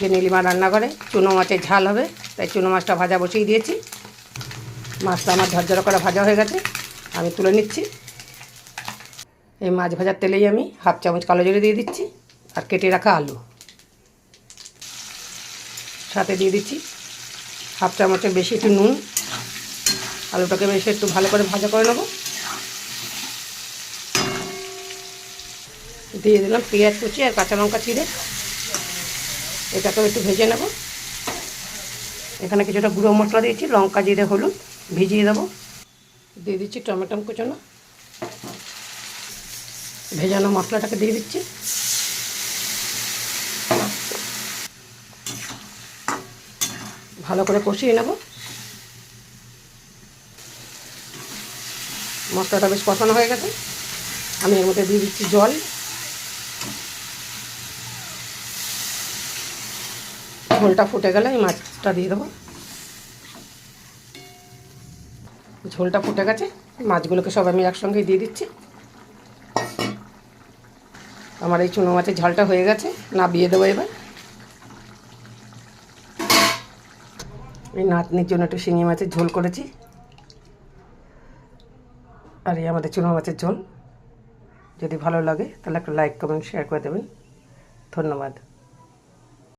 যে নীলিমা রান্নাঘরে চুনো মাছের ঝাল হবে, তাই চুনো মাছটা ভাজা বসিয়ে দিয়েছি। মাছটা আমার ঝরঝরা করে ভাজা হয়ে গেছে, আমি তুলে নিচ্ছি। এই মাছ ভাজার তেলেই আমি 1/2 চামচ কালো জিরে দিয়ে দিচ্ছি, আর কেটে রাখা আলু সাথে দিয়ে দিচ্ছি। 1/2 চামচের বেশি একটু নুন। আলুটাকে বেশ একটু ভালো করে ভাজা করে নেব। দিয়ে দিলাম পেঁয়াজ কুচি আর কাঁচা লঙ্কা চিড়ে, এটাকেও একটু ভেজে নেব। এখানে কিছুটা গুঁড়ো মশলা দিয়েছি, লঙ্কা জিরে হলুদ ভিজিয়ে দেবো। দিয়ে দিচ্ছি টমেটো কুচানো, ভেজানো মশলাটাকে দিয়ে দিচ্ছি। ভালো করে কষিয়ে নেব। মশলাটা বেশ কষানো হয়ে গেছে, আমি এর মধ্যে দিয়ে দিচ্ছি জল। ঝোলটা ফুটে গেলে এই মাছটা দিয়ে দেবো। ঝোলটা ফুটে গেছে, মাছগুলোকে সব আমি একসঙ্গেই দিয়ে দিচ্ছি। আমার এই চুনো মাছের ঝালটা হয়ে গেছে, নামিয়ে দেবো এবার। এই নাতনির জন্য একটু শিঙি মাছের ঝোল করেছি, আর এই আমাদের চুনো মাছের ঝোল। যদি ভালো লাগে তাহলে একটা লাইক কমেন্ট শেয়ার করে দেবেন। ধন্যবাদ।